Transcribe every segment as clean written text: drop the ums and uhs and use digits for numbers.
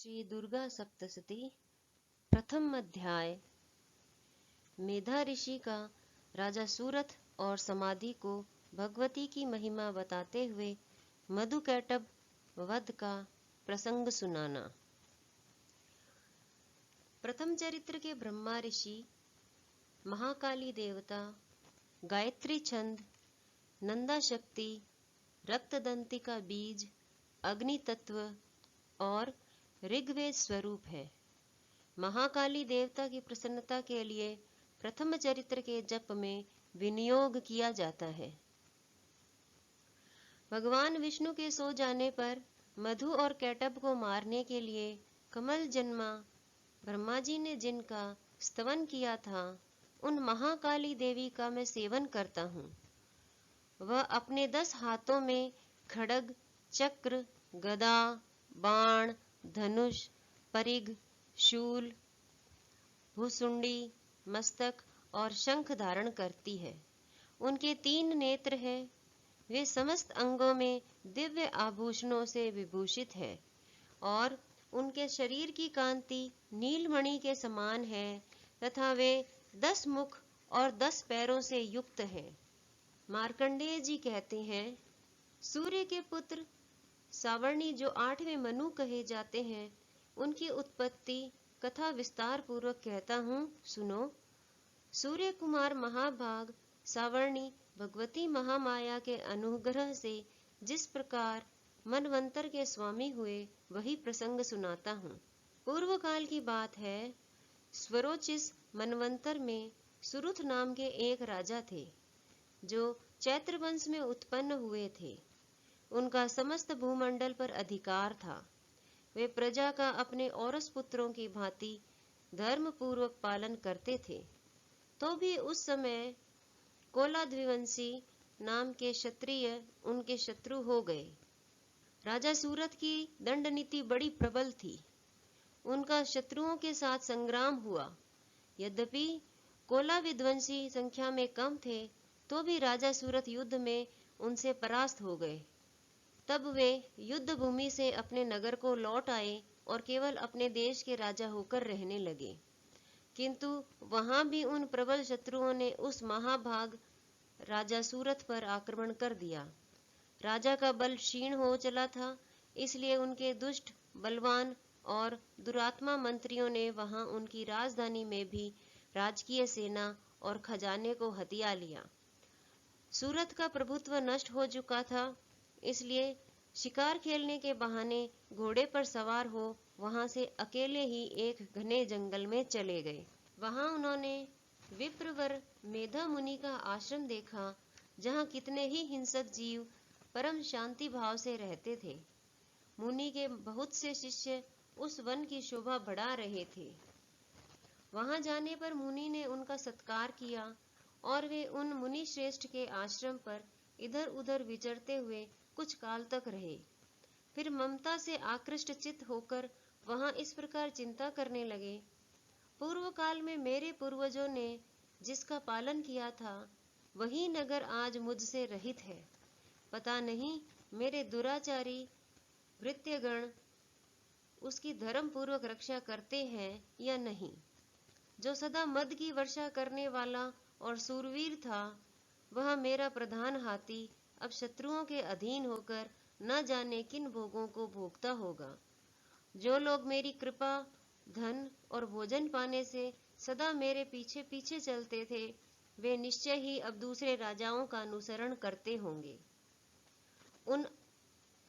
श्री दुर्गा सप्तशती प्रथम अध्याय। मेधा ऋषि का राजा सूरथ और समाधि को भगवती की महिमा बताते हुए मधुकैटभ वध का प्रसंग सुनाना। प्रथम चरित्र के ब्रह्मा ऋषि, महाकाली देवता, गायत्री छंद, नंदा शक्ति, रक्तदंती का बीज, अग्नि तत्व और ऋग्वेद स्वरूप है। महाकाली देवता की प्रसन्नता के लिए प्रथम चरित्र के जप में विनियोग किया जाता है। भगवान विष्णु के सो जाने पर मधु और कैटभ को मारने के लिए कमल जन्मा ब्रह्मा जी ने जिनका स्तवन किया था, उन महाकाली देवी का मैं सेवन करता हूँ। वह अपने 10 हाथों में खड्ग, चक्र, गदा, बाण, धनुष, परिघ, शूल, भुसुंडी, मस्तक और शंख धारण करती है। उनके 3 नेत्र हैं। वे समस्त अंगों में दिव्य आभूषणों से विभूषित है और उनके शरीर की कांति नीलमणि के समान है तथा वे 10 मुख और 10 पैरों से युक्त है। मार्कंडेय जी कहते हैं, सूर्य के पुत्र सावर्णी जो 8वें मनु कहे जाते हैं, उनकी उत्पत्ति कथा विस्तार पूर्वक कहता हूँ, सुनो। सूर्य कुमार महाभाग सावर्णी भगवती महामाया के अनुग्रह से जिस प्रकार मनवंतर के स्वामी हुए, वही प्रसंग सुनाता हूँ। पूर्व काल की बात है। स्वरोचिस मनवंतर में सुरुथ नाम के एक राजा थे, जो चैत्र वंश में उत्पन्न हुए थे। उनका समस्त भूमंडल पर अधिकार था। वे प्रजा का अपने औरस पुत्रों की भांति धर्म पूर्वक पालन करते थे। तो भी उस समय कोलाद्विवंशी नाम के क्षत्रिय उनके शत्रु हो गए। राजा सूरथ की दंड नीति बड़ी प्रबल थी। उनका शत्रुओं के साथ संग्राम हुआ। यद्यपि कोलाविध्वंसी संख्या में कम थे, तो भी राजा सूरथ युद्ध में उनसे परास्त हो गए। तब वे युद्ध भूमि से अपने नगर को लौट आए और केवल अपने देश के राजा होकर रहने लगे। किंतु वहां भी उन प्रबल शत्रुओं ने उस महाभाग राजा सूरथ पर आक्रमण कर दिया। राजा का बल क्षीण हो चला था, इसलिए उनके दुष्ट, बलवान और दुरात्मा मंत्रियों ने वहां उनकी राजधानी में भी राजकीय सेना और खजाने को हथिया लिया। सूरथ का प्रभुत्व नष्ट हो चुका था, इसलिए शिकार खेलने के बहाने घोड़े पर सवार हो वहां से अकेले ही एक घने जंगल में चले गए। वहां उन्होंने विप्रवर मेधा मुनि का आश्रम देखा, जहां कितने ही हिंसक जीव परम शांति भाव से रहते थे। मुनि के बहुत से शिष्य उस वन की शोभा बढ़ा रहे थे। वहां जाने पर मुनि ने उनका सत्कार किया और वे उन मुनि श्रेष्ठ के आश्रम पर इधर उधर विचरते हुए कुछ काल तक रहे। फिर ममता से आकृष्ट चित्त होकर वहां इस प्रकार चिंता करने लगे, पूर्व काल में मेरे पूर्वजों ने जिसका पालन किया था, वही नगर आज मुझसे रहित है। पता नहीं मेरे दुराचारी भृत्यगण उसकी धर्म पूर्वक रक्षा करते हैं या नहीं। जो सदा मद की वर्षा करने वाला और सूरवीर था, वह मेरा प्रधान हाथी अब शत्रुओं के अधीन होकर न जाने किन भोगों को भोगता होगा। जो लोग मेरी कृपा, धन और भोजन पाने से सदा मेरे पीछे पीछे चलते थे, वे निश्चय ही अब दूसरे राजाओं का अनुसरण करते होंगे। उन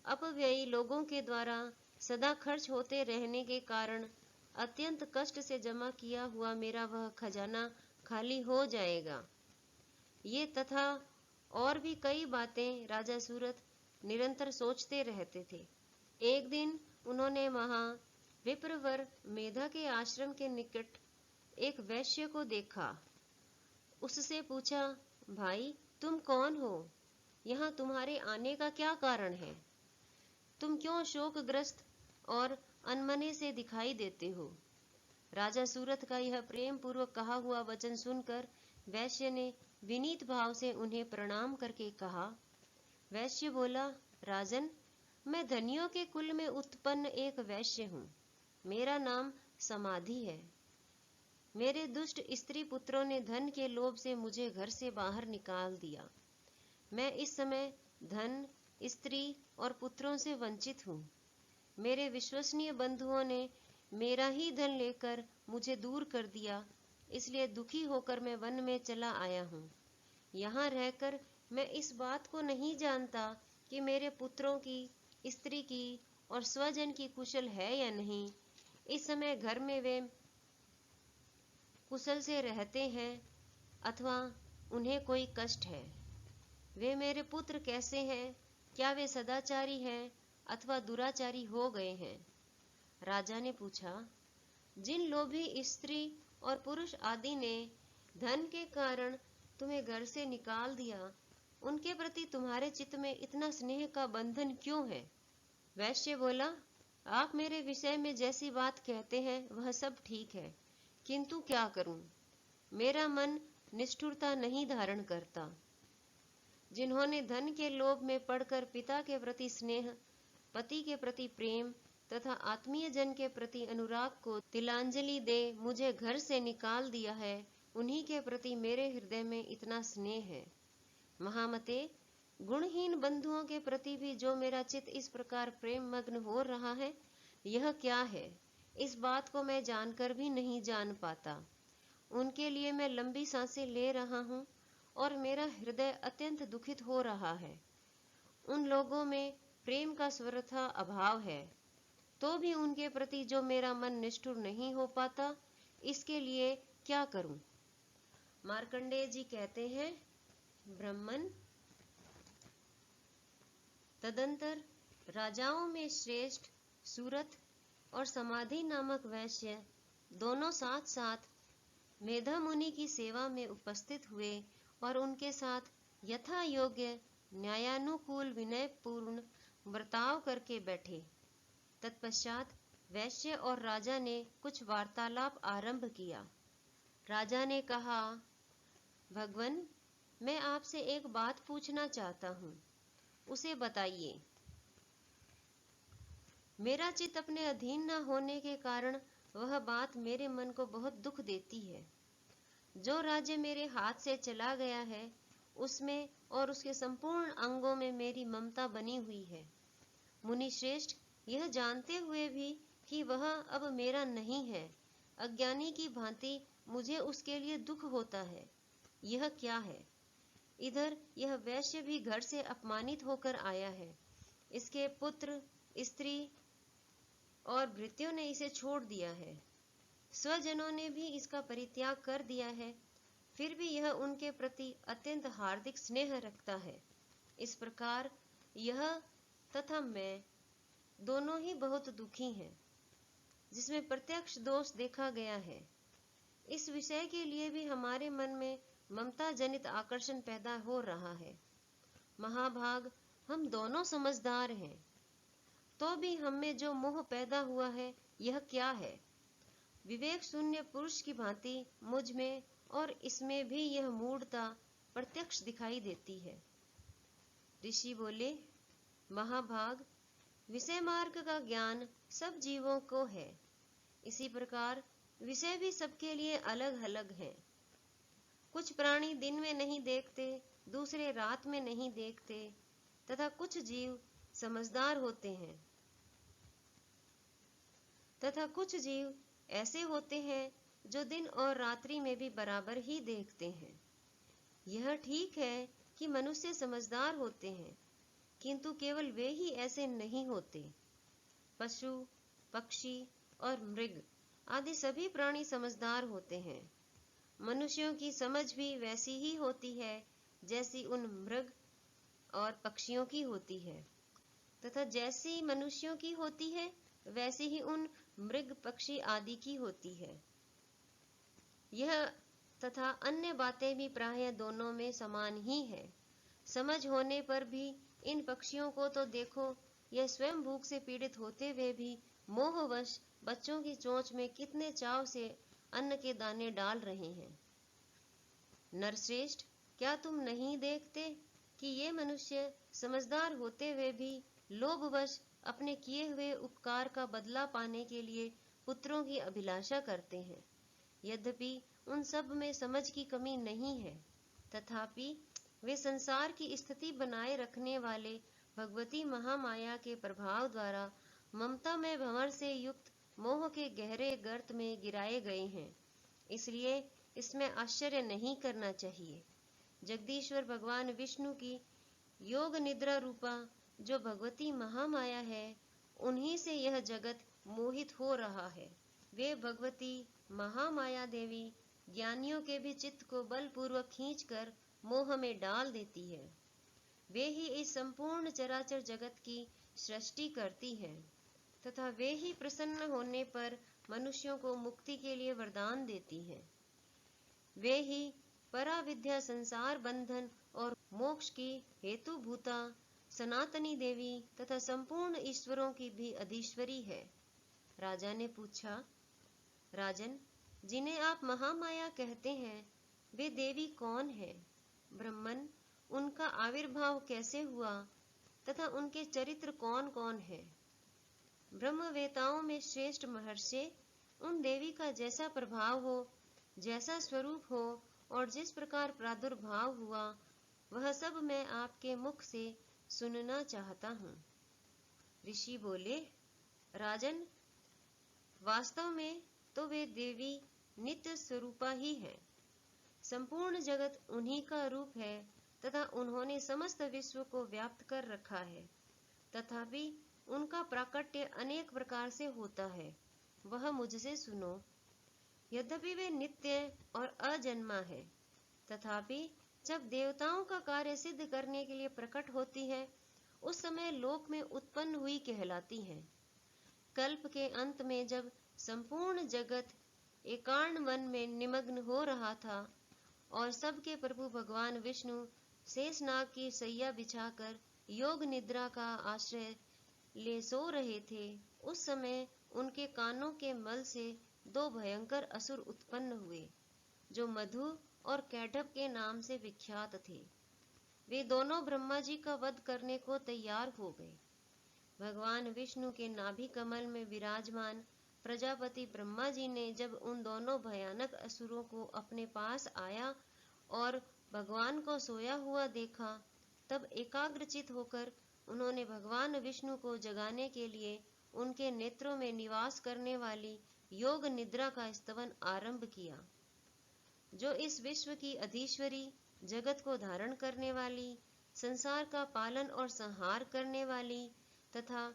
अपव्ययी लोगों के द्वारा सदा खर्च होते रहने के कारण अत्यंत कष्ट से जमा किया हुआ मेरा वह खजाना खाली हो जाएगा। ये तथा और भी कई बातें राजा सूरथ निरंतर सोचते रहते थे। एक दिन उन्होंने वहां विप्रवर मेधा के आश्रम के निकट एक वैश्य को देखा। उससे पूछा, भाई तुम कौन हो? यहाँ तुम्हारे आने का क्या कारण है? तुम क्यों शोकग्रस्त और अनमने से दिखाई देते हो? राजा सूरथ का यह प्रेम पूर्वक कहा हुआ वचन सुनकर वैश्य ने विनीत भाव से उन्हें प्रणाम करके कहा। वैश्य बोला, राजन, मैं धनियों के कुल में उत्पन्न एक वैश्य हूँ। मेरा नाम समाधि है। मेरे दुष्ट स्त्री पुत्रों ने धन के लोभ से मुझे घर से बाहर निकाल दिया। मैं इस समय धन, स्त्री और पुत्रों से वंचित हूँ। मेरे विश्वसनीय बंधुओं ने मेरा ही धन लेकर मुझे दूर कर दिया, इसलिए दुखी होकर मैं वन में चला आया हूँ। यहाँ रहकर मैं इस बात को नहीं जानता कि मेरे पुत्रों की, स्त्री की और स्वजन की कुशल है या नहीं। इस समय घर में वे कुशल से रहते हैं अथवा उन्हें कोई कष्ट है। वे मेरे पुत्र कैसे हैं? क्या वे सदाचारी हैं अथवा दुराचारी हो गए हैं? राजा ने पूछा, जिन लोभी स्त्री और पुरुष आदि ने धन के कारण तुम्हें घर से निकाल दिया, उनके प्रति तुम्हारे चित्त में इतना स्नेह का बंधन क्यों है? वैश्य बोला, आप मेरे विषय में जैसी बात कहते हैं वह सब ठीक है, किंतु क्या करूं? मेरा मन निष्ठुरता नहीं धारण करता। जिन्होंने धन के लोभ में पड़कर पिता के प्रति स्नेह, पति के प्रति प्रेम तथा आत्मीय जन के प्रति अनुराग को तिलांजलि दे मुझे घर से निकाल दिया है, उन्हीं के प्रति मेरे हृदय में इतना स्नेह है। महामते, गुणहीन बंधुओं के प्रति भी जो मेरा चित्त इस प्रकार प्रेम मग्न हो रहा है, यह क्या है? इस बात को मैं जानकर भी नहीं जान पाता। उनके लिए मैं लंबी सांसें ले रहा हूँ और मेरा हृदय अत्यंत दुखित हो रहा है। उन लोगों में प्रेम का सर्वथा अभाव है, तो भी उनके प्रति जो मेरा मन निष्ठुर नहीं हो पाता, इसके लिए क्या करूं? मार्कंडेय जी कहते हैं, ब्रह्मन, तदंतर राजाओं में श्रेष्ठ सूरत और समाधि नामक वैश्य दोनों साथ साथ मेधा मुनि की सेवा में उपस्थित हुए और उनके साथ यथा योग्य न्यायानुकूल विनयपूर्ण बर्ताव करके बैठे। तत्पश्चात वैश्य और राजा ने कुछ वार्तालाप आरंभ किया। राजा ने कहा, भगवन, मैं आपसे एक बात पूछना चाहता हूँ, उसे बताइए। मेरा चित्त अपने अधीन न होने के कारण वह बात मेरे मन को बहुत दुख देती है। जो राज्य मेरे हाथ से चला गया है, उसमें और उसके संपूर्ण अंगों में मेरी ममता बनी हुई है। मुनि श्रेष्ठ, यह जानते हुए भी कि वह अब मेरा नहीं है, अज्ञानी की भांति मुझे उसके लिए दुख होता है। यह क्या है? इधर यह वैश्य भी घर से अपमानित होकर आया है। इसके पुत्र, स्त्री और भृत्यों ने इसे छोड़ दिया है। स्वजनों ने भी इसका परित्याग कर दिया है, फिर भी यह उनके प्रति अत्यंत हार्दिक स्नेह रखता है। इस प्रकार यह तथा मैं दोनों ही बहुत दुखी हैं, जिसमें प्रत्यक्ष दोष देखा गया है। इस विषय के लिए भी हमारे मन में ममता जनित आकर्षण पैदा हो रहा है। महाभाग, हम दोनों समझदार हैं, तो भी हम में जो मोह पैदा हुआ है, यह क्या है? विवेक शून्य पुरुष की भांति मुझ में और इसमें भी यह मूढ़ता प्रत्यक्ष दिखाई देती है। ऋषि बोले, महाभाग, विषय मार्ग का ज्ञान सब जीवों को है। इसी प्रकार विषय भी सबके लिए अलग अलग हैं। कुछ प्राणी दिन में नहीं देखते, दूसरे रात में नहीं देखते, तथा कुछ जीव समझदार होते हैं तथा कुछ जीव ऐसे होते हैं जो दिन और रात्रि में भी बराबर ही देखते हैं। यह ठीक है कि मनुष्य समझदार होते हैं, किंतु केवल वे ही ऐसे नहीं होते। पशु, पक्षी और मृग आदि सभी प्राणी समझदार होते हैं। मनुष्यों की समझ भी वैसी ही होती है जैसी उन मृग और पक्षियों की होती है, तथा जैसी मनुष्यों की होती है वैसी ही उन मृग, पक्षी आदि की होती है। यह तथा अन्य बातें भी प्रायः दोनों में समान ही है। समझ होने पर भी इन पक्षियों को तो देखो, यह स्वयं भूख से पीड़ित होते हुए भी मोहवश बच्चों की चोंच में कितने चाव से अन्न के दाने डाल रहे हैं। नरश्रेष्ठ, क्या तुम नहीं देखते कि ये मनुष्य समझदार होते हुए भी लोभवश अपने किए हुए उपकार का बदला पाने के लिए पुत्रों की अभिलाषा करते हैं। यद्यपि उन सब में समझ की कमी नहीं है, तथापि वे संसार की स्थिति बनाए रखने वाले भगवती महामाया के प्रभाव द्वारा ममता में भंवर से युक्त मोह के गहरे गर्त में गिराए गए हैं। इसलिए इसमें आश्चर्य नहीं करना चाहिए। जगदीश्वर भगवान विष्णु की योग निद्रा रूपा जो भगवती महामाया है, उन्हीं से यह जगत मोहित हो रहा है। वे भगवती महामाया देवी ज्ञानियों के भी चित्त को बलपूर्वक खींचकर मोह में डाल देती है। वे ही इस संपूर्ण चराचर जगत की सृष्टि करती है तथा वे ही प्रसन्न होने पर मनुष्यों को मुक्ति के लिए वरदान देती है। वे ही पराविद्या संसार बंधन और मोक्ष की हेतुभूता सनातनी देवी तथा संपूर्ण ईश्वरों की भी अधीश्वरी है। राजा ने पूछा, राजन, जिन्हें आप महामाया कहते हैं, वे देवी कौन है? ब्रह्मन, उनका आविर्भाव कैसे हुआ तथा उनके चरित्र कौन कौन है? ब्रह्मवेताओं में श्रेष्ठ महर्षि, उन देवी का जैसा प्रभाव हो, जैसा स्वरूप हो और जिस प्रकार प्रादुर्भाव हुआ, वह सब मैं आपके मुख से सुनना चाहता हूँ। ऋषि बोले, राजन, वास्तव में तो वे देवी नित्य स्वरूपा ही है। संपूर्ण जगत उन्हीं का रूप है तथा उन्होंने समस्त विश्व को व्याप्त कर रखा है। तथापि उनका प्राकट्य अनेक प्रकार से होता है, वह मुझसे सुनो। यद्यपि वे नित्य और अजन्मा है, तथापि जब देवताओं का कार्य सिद्ध करने के लिए प्रकट होती है, उस समय लोक में उत्पन्न हुई कहलाती है। कल्प के अंत में जब संपूर्ण जगत एकार्ण वन में निमग्न हो रहा था और सबके प्रभु भगवान विष्णु शेषनाग की सैया बिछाकर योग निद्रा का आश्रय ले सो रहे थे, उस समय उनके कानों के मल से दो भयंकर असुर उत्पन्न हुए, जो मधु और कैटभ के नाम से विख्यात थे। वे दोनों ब्रह्मा जी का वध करने को तैयार हो गए। भगवान विष्णु के नाभि कमल में विराजमान प्रजापति ब्रह्मा जी ने जब उन दोनों भयानक असुरों को अपने पास आया और भगवान को सोया हुआ देखा, तब एकाग्रचित होकर उन्होंने भगवान विष्णु को जगाने के लिए उनके नेत्रों में निवास करने वाली योग निद्रा का स्तवन आरंभ किया। जो इस विश्व की अधीश्वरी, जगत को धारण करने वाली, संसार का पालन और संहार करने वाली तथा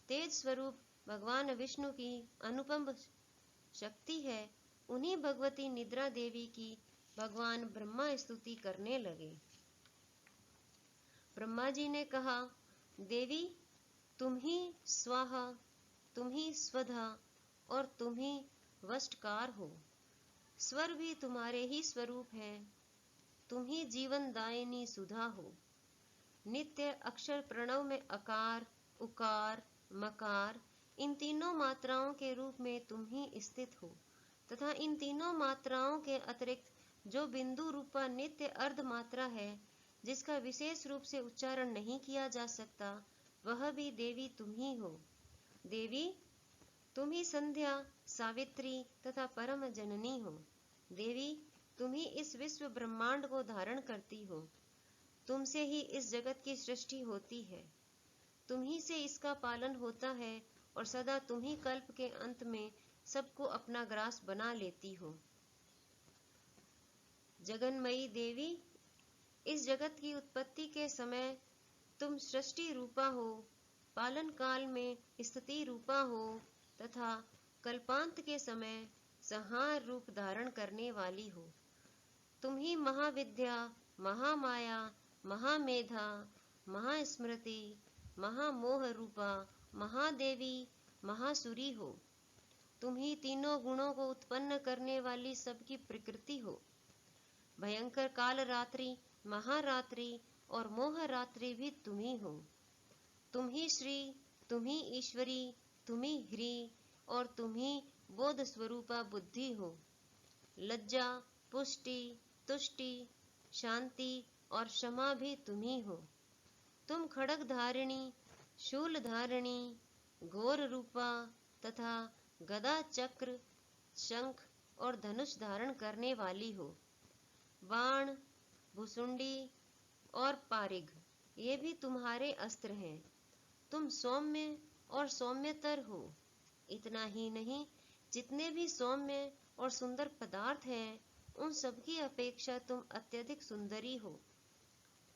तेज स्वरूप भगवान विष्णु की अनुपम शक्ति है, उन्हीं भगवती निद्रा देवी की भगवान ब्रह्मा स्तुति करने लगे। ब्रह्मा जी ने कहा, देवी, तुम ही स्वाहा, तुम ही स्वधा और तुम ही वष्टकार हो। स्वर भी तुम्हारे ही स्वरूप है। तुम ही जीवन दायिनी सुधा हो। नित्य अक्षर प्रणव में अकार, उकार, मकार, इन तीनों मात्राओं के रूप में तुम ही स्थित हो तथा इन तीनों मात्राओं के अतिरिक्त जो बिंदु रूपा नित्य अर्ध मात्रा है, जिसका विशेष रूप से उच्चारण नहीं किया जा सकता, वह भी देवी तुम ही हो। देवी, तुम ही संध्या, सावित्री तथा परम जननी हो। देवी, तुम ही इस विश्व ब्रह्मांड को धारण करती हो। तुमसे ही इस जगत की सृष्टि होती है। तुम ही से इसका पालन होता है और सदा तुम ही कल्प के अंत में सबको अपना ग्रास बना लेती हो। जगन्मयी देवी, इस जगत की उत्पत्ति के समय तुम सृष्टि रूपा हो, पालन काल में स्थिति रूपा हो तथा कल्पांत के समय संहार रूप धारण करने वाली हो। तुम ही महाविद्या, महामाया, महामेधा, महास्मृति, महामोह रूपा, महादेवी, महासुरी हो। तुम ही तीनों गुणों को उत्पन्न करने वाली सबकी प्रकृति हो। भयंकर काल रात्रि, महारात्रि और मोह रात्रि भी तुम ही हो। तुम ही श्री, तुम ही ईश्वरी, तुम ही ह्री और तुम ही बोध स्वरूपा बुद्धि हो। लज्जा, पुष्टि, तुष्टि, शांति और क्षमा भी तुम ही हो। तुम खड्ग धारिणी, शूल धारिणी, घोर रूपा तथा गदा, चक्र, शंख और धनुष धारण करने वाली हो। बाण, भुसुंडी और पारिग ये भी तुम्हारे अस्त्र हैं। तुम सौम्य और सौम्यतर हो। इतना ही नहीं, जितने भी सौम्य और सुंदर पदार्थ हैं, उन सबकी अपेक्षा तुम अत्यधिक सुंदरी हो।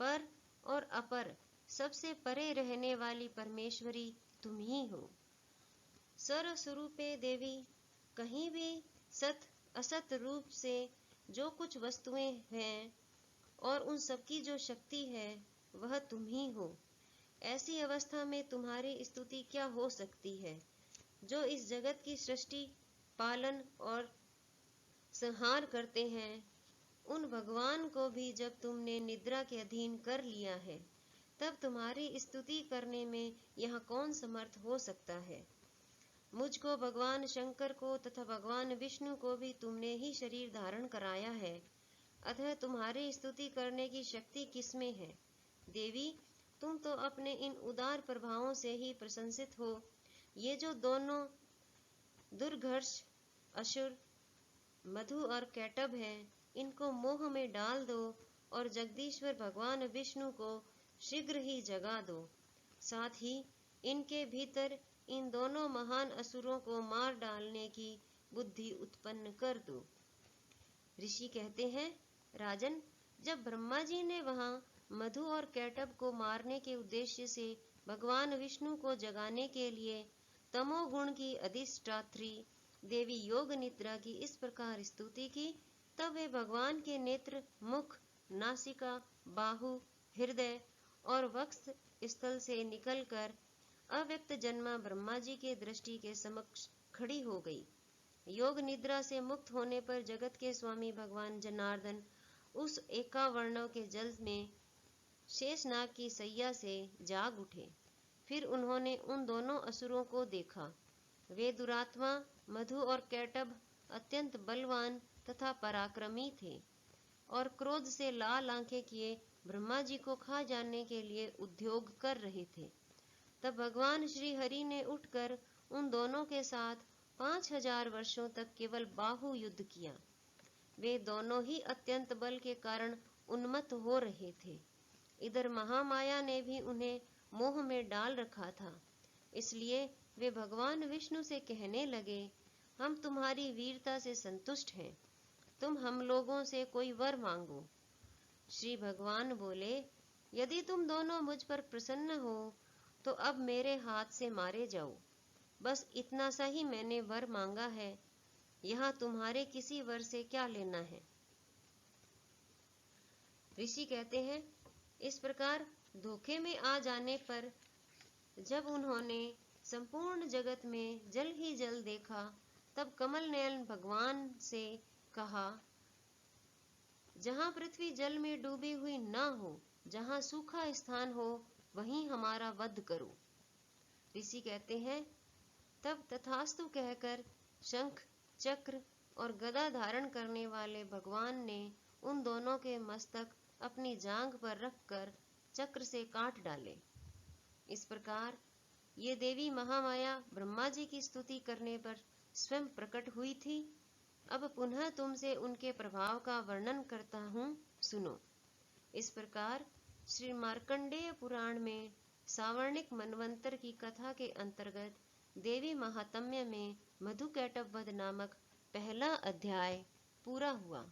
पर और अपर सबसे परे रहने वाली परमेश्वरी तुम ही हो। सर्वस्वरूपे देवी, कहीं भी सत असत रूप से जो कुछ वस्तुएं हैं और उन सबकी जो शक्ति है वह तुम ही हो। ऐसी अवस्था में तुम्हारी स्तुति क्या हो सकती है? जो इस जगत की सृष्टि, पालन और संहार करते हैं, उन भगवान को भी जब तुमने निद्रा के अधीन कर लिया है, तब तुम्हारी स्तुति करने में यहाँ कौन समर्थ हो सकता है? मुझको, भगवान शंकर को तथा भगवान विष्णु को भी तुमने ही शरीर धारण कराया है, अतः तुम्हारी स्तुति करने की शक्ति किसमें है? देवी, तुम तो अपने इन उदार प्रभावों से ही प्रशंसित हो। ये जो दोनों दुर्घर्ष असुर मधु और कैटभ हैं, इनको मोह में डाल दो और जगदीश्वर भगवान विष्णु को शीघ्र ही जगा दो। साथ ही इनके भीतर इन दोनों महान असुरों को मार डालने की बुद्धि उत्पन्न कर दो। ऋषि कहते हैं, राजन, जब ब्रह्मा जी ने वहां मधु और कैटभ को मारने के उद्देश्य से भगवान विष्णु को जगाने के लिए तमोगुण की अधिष्ठात्री देवी योग निद्रा की इस प्रकार स्तुति की, तब वे भगवान के नेत्र, मुख, नासिका, बाहु, हृदय और वक्ष स्थल से निकलकर अव्यक्त जन्मा ब्रह्मा जी के दृष्टि के समक्ष खड़ी हो गई। योग निद्रा से मुक्त होने पर जगत के स्वामी भगवान जनार्दन उस एकावर्णव के जल में शेषनाग की सैया से जाग उठे। फिर उन्होंने उन दोनों असुरों को देखा। वे दुरात्मा मधु और कैटभ अत्यंत बलवान तथा पराक्रमी थे और क्रोध से लाल आंखें किए ब्रह्मा जी को खा जाने के लिए उद्योग कर रहे थे। तब भगवान श्री हरि ने उठकर उन दोनों के साथ 5000 वर्षों तक केवल बाहु युद्ध किया। वे दोनों ही अत्यंत बल के कारण उन्मत्त हो रहे थे। इधर महामाया ने भी उन्हें मोह में डाल रखा था। इसलिए वे भगवान विष्णु से कहने लगे, हम तुम्हारी वीरता से संतुष्ट हैं, तुम हम लोगों से कोई वर मांगो। श्री भगवान बोले, यदि तुम दोनों मुझ पर प्रसन्न हो तो अब मेरे हाथ से मारे जाओ। बस इतना सा ही मैंने वर मांगा है, यहाँ तुम्हारे किसी वर से क्या लेना है। ऋषि कहते हैं, इस प्रकार धोखे में आ जाने पर जब उन्होंने संपूर्ण जगत में जल ही जल देखा, तब कमल नयन भगवान से कहा, जहाँ पृथ्वी जल में डूबी हुई न हो, जहाँ सूखा स्थान हो, वहीं हमारा वध करो। ऋषि कहते हैं, तब तथास्तु कहकर शंख, चक्र और गदा धारण करने वाले भगवान ने उन दोनों के मस्तक अपनी जांघ पर रखकर चक्र से काट डाले। इस प्रकार ये देवी महामाया ब्रह्मा जी की स्तुति करने पर स्वयं प्रकट हुई थी। अब पुनः तुमसे उनके प्रभाव का वर्णन करता हूँ, सुनो। इस प्रकार श्री मार्कंडेय पुराण में सावर्णिक मनवंतर की कथा के अंतर्गत देवी महात्म्य में मधु कैटभ वध नामक पहला अध्याय पूरा हुआ।